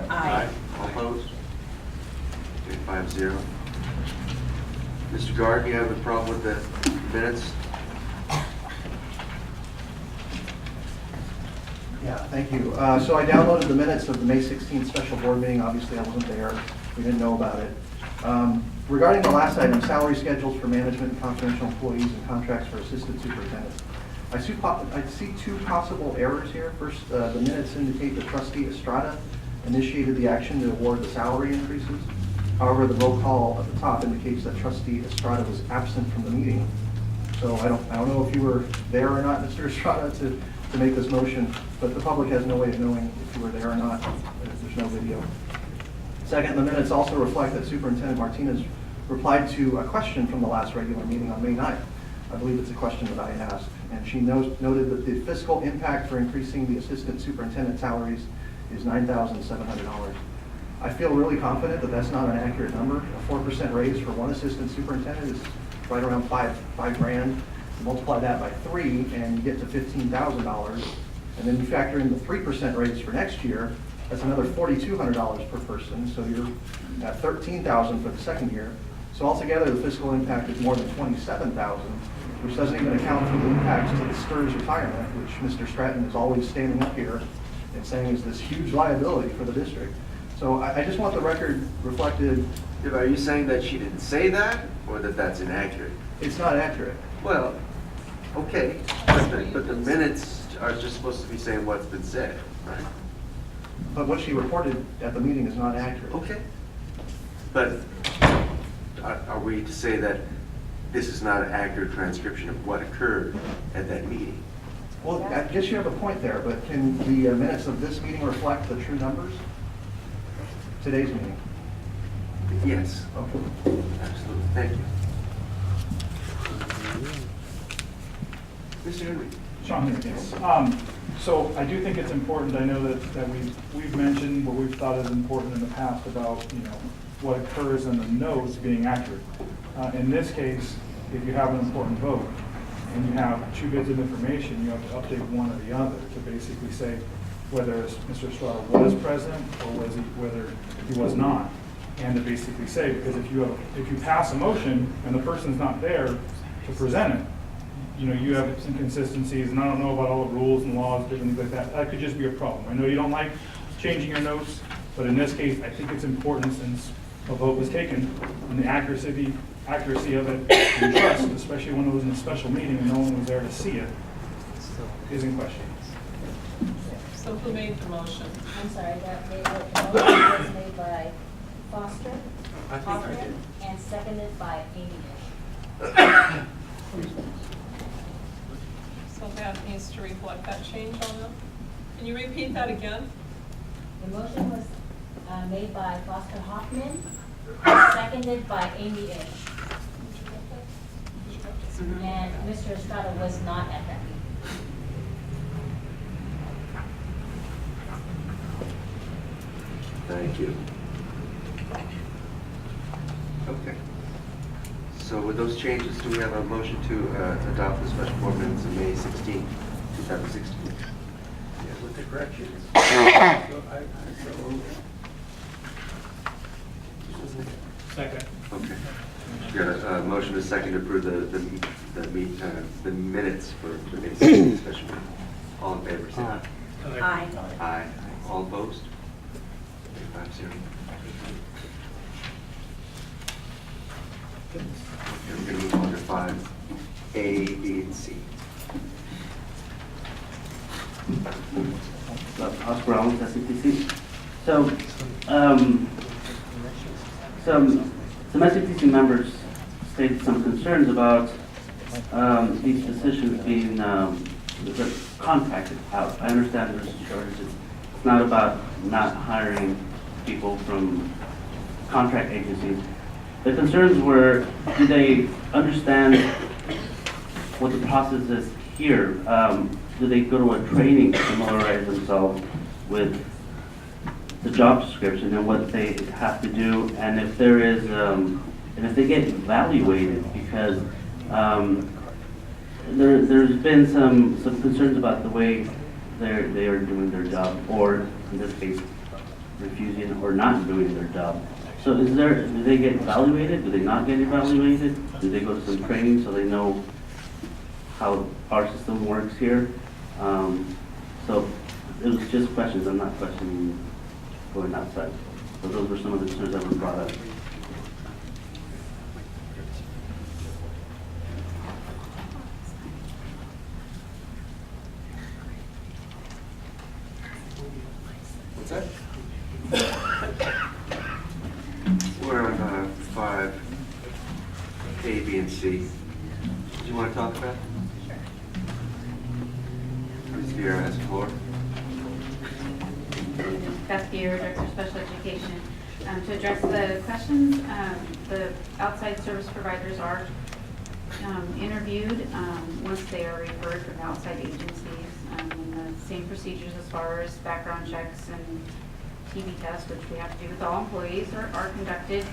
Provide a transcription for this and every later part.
Aye. All opposed? Okay, 5-0. Mr. Gard, do you have a problem with the minutes? Yeah, thank you. So I downloaded the minutes of the May 16th special board meeting. Obviously, I wasn't there. We didn't know about it. Regarding the last item, salary schedules for management and confidential employees and contracts for assistant superintendents. I see two possible errors here. First, the minutes indicate that trustee Estrada initiated the action to award the salary increases. However, the roll call at the top indicates that trustee Estrada was absent from the meeting. So I don't know if you were there or not, Mr. Estrada, to make this motion, but the public has no way of knowing if you were there or not. There's no video. Second, the minutes also reflect that Superintendent Martinez replied to a question from the last regular meeting on May 9th. I believe it's a question that I asked, and she noted that the fiscal impact for increasing the assistant superintendent salaries is $9,700. I feel really confident that that's not an accurate number. A 4% raise for one assistant superintendent is right around five grand. Multiply that by 3 and you get to $15,000. And then you factor in the 3% raise for next year, that's another $4,200 per person. So you're at $13,000 for the second year. So altogether, the fiscal impact is more than $27,000, which doesn't even account for the impacts to the STRS retirement, which Mr. Stratton is always standing up here and saying is this huge liability for the district. So I just want the record reflected. Are you saying that she didn't say that, or that that's inaccurate? It's not accurate. Well, okay, but the minutes are just supposed to be saying what's been said, right? But what she reported at the meeting is not accurate. Okay. But are we to say that this is not an accurate transcription of what occurred at that meeting? Well, I guess you have a point there, but can the minutes of this meeting reflect the true numbers? Today's meeting? Yes. Okay. Absolutely. Thank you. Mr. Henry. Sean here, yes. So I do think it's important. I know that we've mentioned what we've thought is important in the past about what occurs in the notes being accurate. In this case, if you have an important vote and you have two bits of information, you have to update one or the other to basically say whether Mr. Estrada was present or whether he was not, and to basically say, because if you pass a motion and the person's not there to present it, you have inconsistencies, and I don't know about all the rules and laws, different things like that. That could just be a problem. I know you don't like changing your notes, but in this case, I think it's important since a vote was taken and the accuracy of it and trust, especially when it was in a special meeting and no one was there to see it, is in question. So who made the motion? I'm sorry, the motion was made by Foster, I think I Hoffman, did. and seconded by Amy. So that needs to reflect that change on them. Can you repeat that again? The motion was made by Foster Hoffman, and seconded by Amy Ish. And Mr. Estrada was not at that meeting. Thank you. Okay. So with those changes, do we have a motion to adopt the special board minutes of May 16, 2016? Yes, with the corrections. Second. Okay. We got a motion to second to approve the minutes for the May 16 special meeting. All in favor, say aye. Aye. Aye. All opposed? 5-0. Okay, we're going to move on to 5A, B, and C. Oscar Brown, SCTC. So, some SCTC members stated some concerns about these positions being contracted out. I understand there's a shortage. It's not about not hiring people from contract agencies. The concerns were, do they understand what the process is here? Do they go to a training to familiarize themselves with the job description and what they have to do? And if there is, and if they get evaluated, because there's been some concerns about the way they are doing their job, or in this case, refusing or not doing their job. So do they get evaluated? Do they not get evaluated? Do they go to some training so they know how our system works here? So it was just questions. I'm not questioning going outside. So those were some of the concerns that were brought up. What's that? We're on 5, A, B, and C. Do you want to talk about? Ms. Vieira has the floor. Beth Gear, Director of Special Education. To address the questions, the outside service providers are interviewed once they are referred from outside agencies. And the same procedures as far as background checks and TB tests, which we have to do with all employees, are conducted.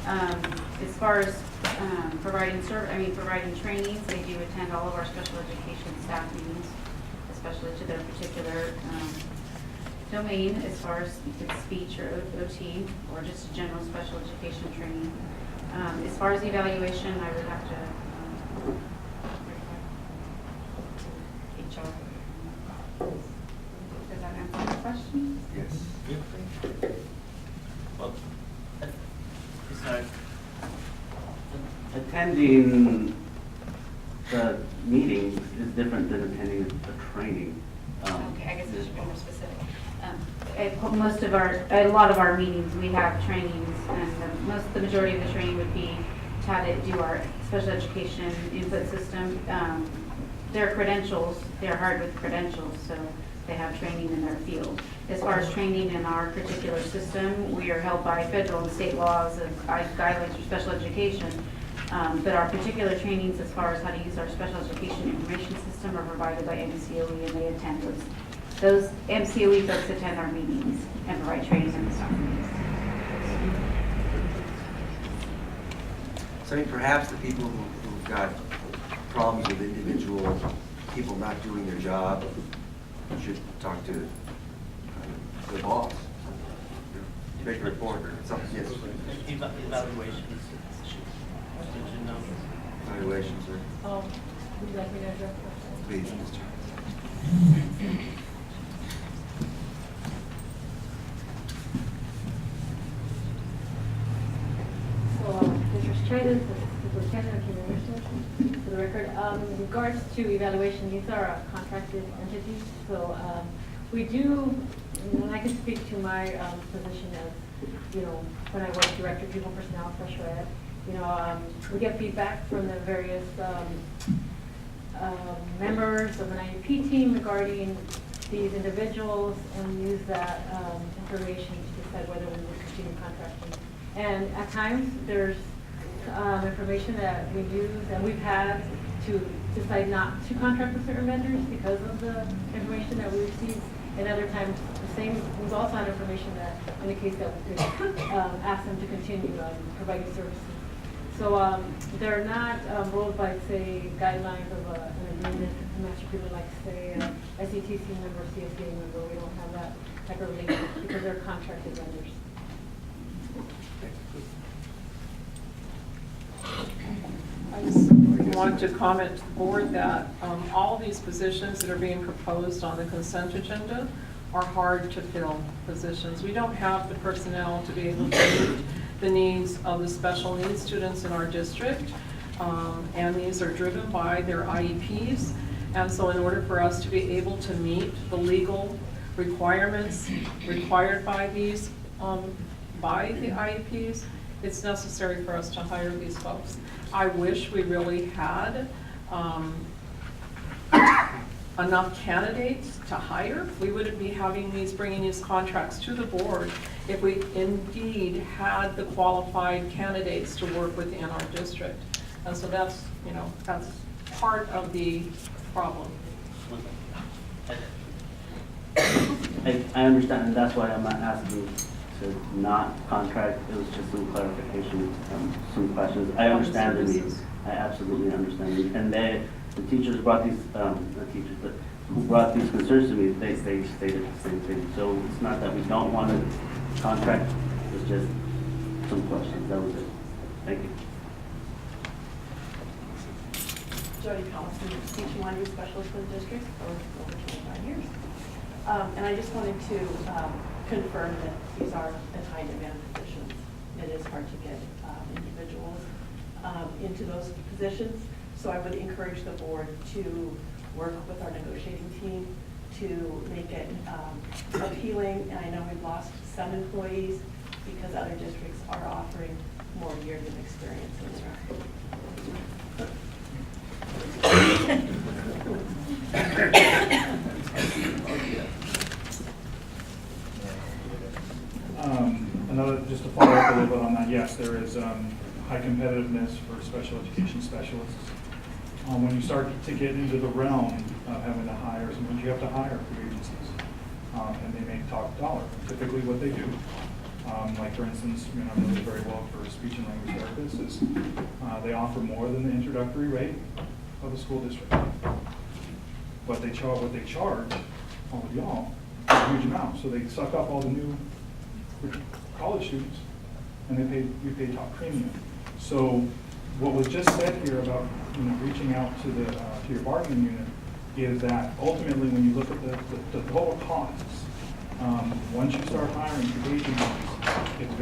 As far as providing trainings, they do attend all of our special education staff meetings, especially to their particular domain, as far as if it's speech or OT or just general special education training. As far as evaluation, I would have to HR. Does that answer the question? Yes. Well, besides attending the meetings is different than attending a training. Okay, I guess I should be more specific. A lot of our meetings, we have trainings, and the majority of the training would be how to do our special education input system. Their credentials, they're hard with credentials, so they have training in their field. As far as training in our particular system, we are held by federal and state laws and guidelines for special education. But our particular trainings as far as how to use our special education information system are provided by MCOE, and they attend those. Those MCOE folks attend our meetings and provide training in the staff meetings. So I mean, perhaps the people who've got problems with individual people not doing their job should talk to the boss. Make a report or something, yes. Evaluations. Did you know? Evaluations, or, Oh, would you like me to address that? please, Mr. So, Mr. Traders, Superintendent, for the record, in regards to evaluation, these are contracted entities. So we do, and I can speak to my position as, when I was Director of People Personnel Special Ed, we get feedback from the various members of an IEP team regarding these individuals, and use that information to decide whether we will continue contracting. And at times, there's information that we use and we've had to decide not to contract with certain vendors because of the information that we receive. And other times, the same, we've also had information that indicates that we could ask them to continue providing services. So they're not ruled by, say, guidelines of an agreement, a master agreement, like, say, SETC member, CSDA member. We don't have that type of relationship because they're contracted vendors. I just wanted to comment to the board that all these positions that are being proposed on the consent agenda are hard to fill positions. We don't have the personnel to be able to meet the needs of the special needs students in our district, and these are driven by their IEPs. And so in order for us to be able to meet the legal requirements required by these, by the IEPs, it's necessary for us to hire these folks. I wish we really had enough candidates to hire. We wouldn't be bringing these contracts to the board if we indeed had the qualified candidates to work within our district. And so that's, that's part of the problem. I understand, and that's why I'm not asking to not contract. It was just some clarification, some questions. I understand the needs. I absolutely understand the needs. And the teachers brought these, not teachers, but who brought these concerns to me, they stated the same thing. So it's not that we don't want to contract. It was just some questions, that was it. Thank you. Jody Collison, teaching language specialist for the district for over 25 years. And I just wanted to confirm that these are in high demand positions. It is hard to get individuals into those positions. So I would encourage the board to work with our negotiating team to make it appealing. And I know we've lost some employees because other districts are offering more years of experience in there. Just to follow up a little bit on that, yes, there is high competitiveness for special education specialists. When you start to get into the realm of having to hire, sometimes you have to hire through agencies, and they may talk dollar. Typically what they do, like for instance, I know this very well for speech and language therapists, is they offer more than the introductory rate of a school district. What they charge all of y'all is a huge amount. So they suck up all the new college students, and we pay top premium. So what was just said here about reaching out to your bargaining unit is that ultimately when you look at the total costs, once you start hiring through agencies, it's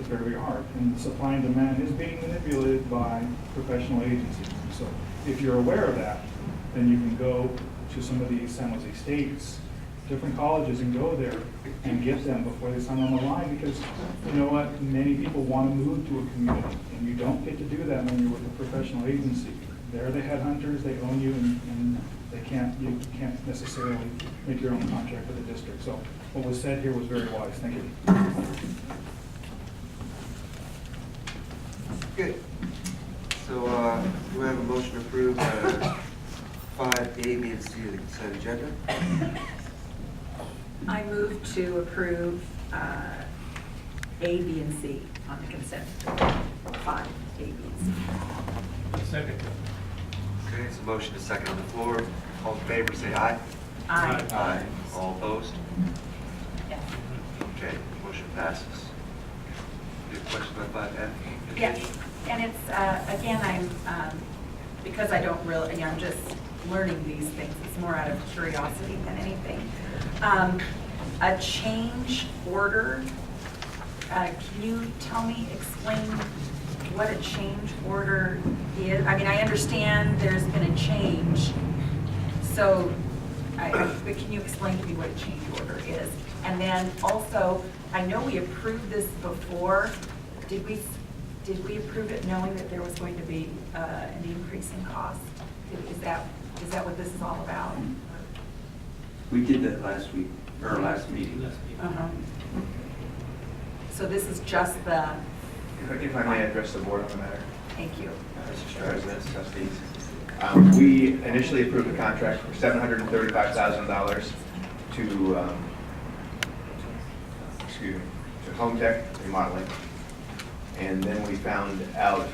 very hard. And the supply and demand is being manipulated by professional agencies. So if you're aware of that, then you can go to some of these San Jose States, different colleges, and go there and get them before they sign on the line, because you know what, many people want to move to a community, and you don't get to do that when you're with a professional agency. They're the headhunters, they own you, and you can't necessarily make your own contract with the district. So what was said here was very wise. Thank you. Good. So do we have a motion to approve 5A, B, and C of the consent agenda? I move to approve A, B, and C on the consent agenda. 5, A, B, and C. Second. Okay, it's a motion to second on the floor. All in favor, say aye. Aye. Aye. All opposed? Yes. Okay, motion passes. Do you have questions about 5F? Yes, and it's, again, because I don't really, I'm just learning these things. It's more out of curiosity than anything. A change order, can you explain what a change order is? I mean, I understand there's been a change, so, but can you explain to me what a change order is? And then also, I know we approved this before. Did we approve it knowing that there was going to be an increase in cost? Is that what this is all about? We did that last week, or last meeting. Uh-huh. So this is just the, If I may address the board on the matter. thank you. Mr. President, trustees. We initially approved a contract for $735,000 to Home Tech Remodeling. And then we found out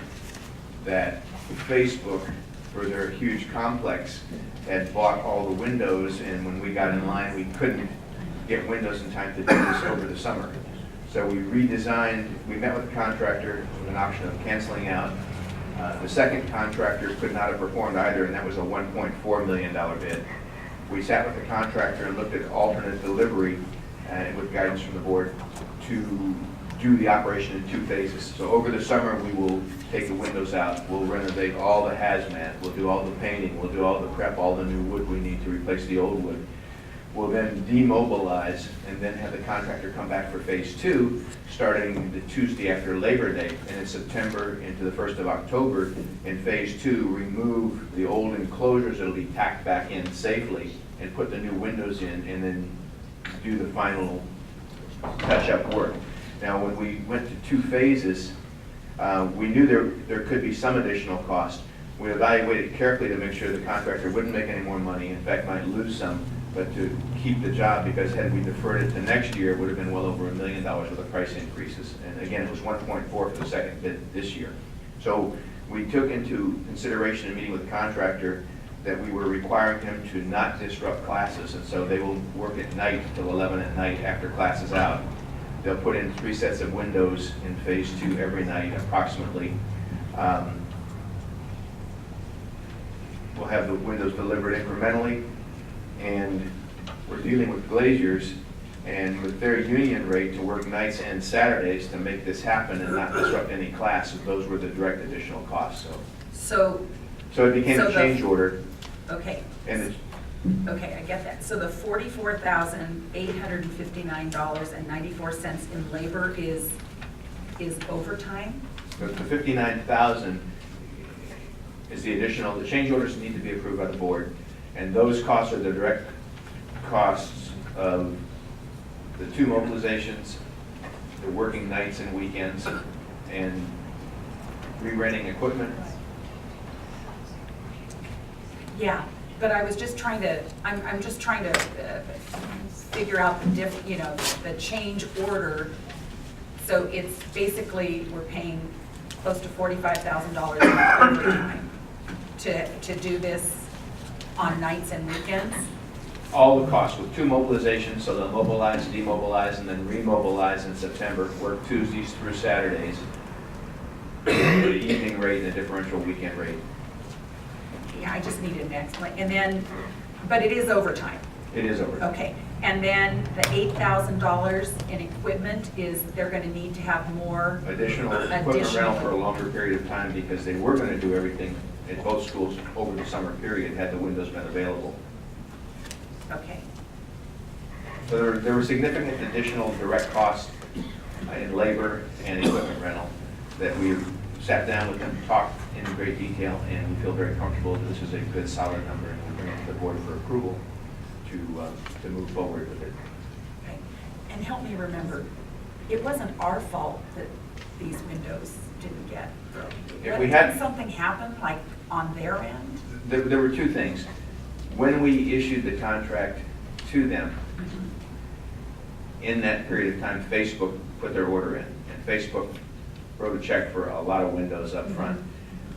that Facebook, for their huge complex, had bought all the windows, and when we got in line, we couldn't get windows in time to do this over the summer. So we redesigned, we met with the contractor with an option of canceling out. The second contractor could not have performed either, and that was a $1.4 million bid. We sat with the contractor and looked at alternate delivery, and with guidance from the board, to do the operation in 2 phases. So over the summer, we will take the windows out, we'll renovate all the hazmat, we'll do all the painting, we'll do all the prep, all the new wood we need to replace the old wood. We'll then demobilize and then have the contractor come back for phase 2, starting the Tuesday after Labor Day, and in September into the 1st of October. In phase 2, remove the old enclosures that'll be tacked back in safely and put the new windows in, and then do the final touch-up work. Now, when we went to 2 phases, we knew there could be some additional cost. We evaluated carefully to make sure the contractor wouldn't make any more money, in fact might lose some, but to keep the job, because had we deferred it to next year, it would have been well over $1 million worth of price increases. And again, it was 1.4 for the second bid this year. So we took into consideration in meeting with the contractor that we were requiring him to not disrupt classes, and so they will work at night till 11 at night after class is out. They'll put in 3 sets of windows in phase 2 every night approximately. We'll have the windows delivered incrementally, and we're dealing with glaziers, and with their union rate to work nights and Saturdays to make this happen and not disrupt any class, those were the direct additional costs, So, so it became So a the- change order, okay, and it's, okay, I get that. So the $44,859.94 in labor is overtime? the 59,000 is the additional, the change orders need to be approved by the board, and those costs are the direct costs of the 2 mobilizations, the working nights and weekends, and re-renting equipment. Yeah, but I was just trying to, I'm just trying to figure out the the change order. So it's basically, we're paying close to $45,000 in overtime to do this on nights and weekends? All the costs with 2 mobilizations, so they'll mobilize, demobilize, and then remobilize in September, work Tuesdays through Saturdays, the evening rate and the differential weekend rate. Yeah, I just needed an explanation. And then, but it is overtime. It is over. Okay, and then the $8,000 in equipment is, they're gonna need to have more? Additional equipment rental for a longer period of time because they were going to do everything at both schools over the summer period had the windows been available. Okay, So there were significant additional direct costs in labor and equipment rental that we sat down with them, talked in great detail, and we feel very comfortable that this is a good solid number and we'll bring it to the board for approval to move forward with it. okay. And help me remember, it wasn't our fault that these windows didn't get. If we had- Did something happen, like on their end? There were 2 things. When we issued the contract to them, in that period of time, Facebook put their order in, and Facebook wrote a check for a lot of windows up front.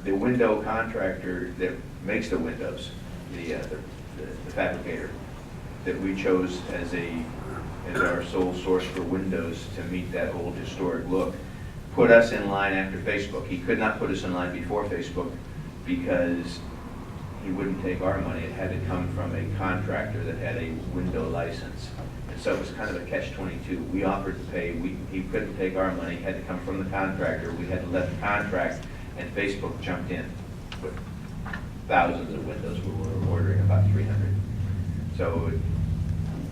The window contractor that makes the windows, the fabricator, that we chose as our sole source for windows to meet that old historic look, put us in line after Facebook. He could not put us in line before Facebook because he wouldn't take our money. It had to come from a contractor that had a window license. And so it was kind of a catch-22. We offered to pay, he couldn't take our money, it had to come from the contractor. We had to let the contract, and Facebook jumped in with thousands of windows. We were ordering about 300. So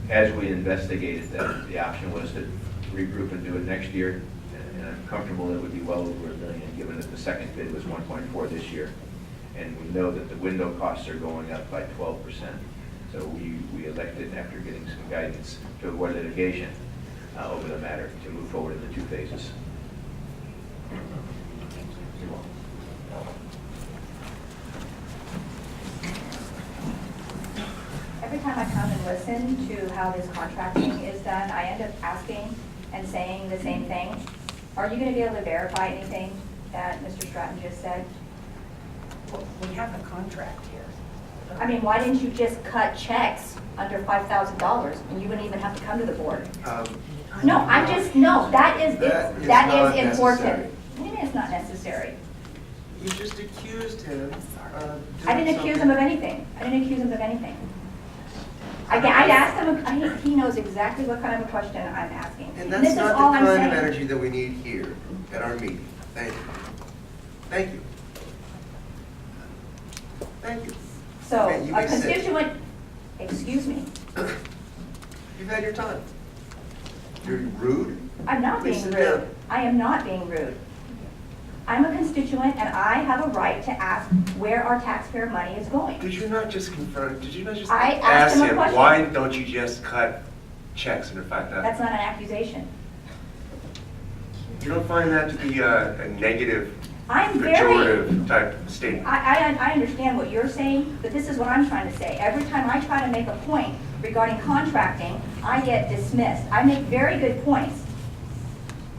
as we investigated that, the option was to regroup and do it next year. And I'm comfortable it would be well over $1 million, given that the second bid was 1.4 this year. And we know that the window costs are going up by 12%. So we elected, after getting some guidance, to avoid litigation over the matter, to move forward in the 2 phases. Every time I come and listen to how this contracting is done, I end up asking and saying the same thing. Are you going to be able to verify anything that Mr. Stratton just said? Well, we have a contract here. I mean, why didn't you just cut checks under $5,000 and you wouldn't even have to come to the board? No, I'm just, no, that is not important. It is not necessary. You just accused him of I didn't accuse him of anything. I didn't accuse him of anything. I asked him, he knows exactly what kind of a question I'm asking. And This that's is not all the I'm kind of saying. energy that we need here at our meeting. Thank you. Thank you. Thank you. So, You a may sit. constituent, excuse me, You've had your time. You're rude. I'm not Please being sit rude. down. I am not being rude. I'm a constituent and I have a right to ask where our taxpayer money is going. Did you not just confront, did you not just I asked ask him a him, question. why don't you just cut checks under $5,000? That's not an accusation. You don't find that to be a negative, I'm very, pejorative type statement? I understand what you're saying, but this is what I'm trying to say. Every time I try to make a point regarding contracting, I get dismissed. I make very good points,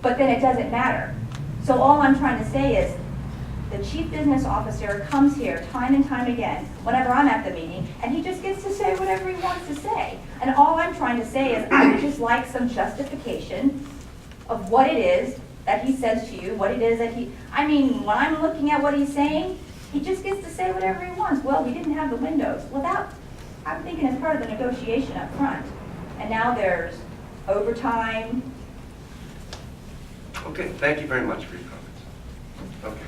but then it doesn't matter. So all I'm trying to say is, the chief business officer comes here time and time again, whenever I'm at the meeting, and he just gets to say whatever he wants to say. And all I'm trying to say is, I would just like some justification of what it is that he says to you, what it is that I mean, when I'm looking at what he's saying, he just gets to say whatever he wants. Well, we didn't have the windows. Well, that, I'm thinking it's part of the negotiation up front. And now there's overtime. Okay, thank you very much for your comments. Okay.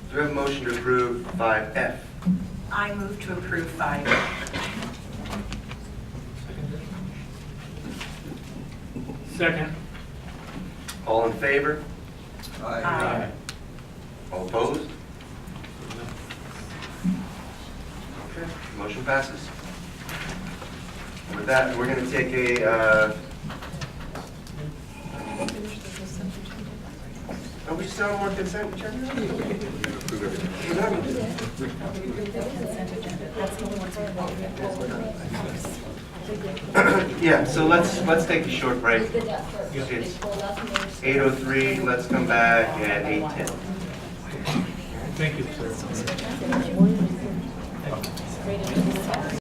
Do we have a motion to approve 5F? I move to approve 5. Second. All in favor? Aye. All opposed? Okay, motion passes. With that, we're going to take a, are we still on more consent agenda? We're done. Yeah, so let's take a short break. It's 8:03, let's come back at 8:10. Thank you, sir.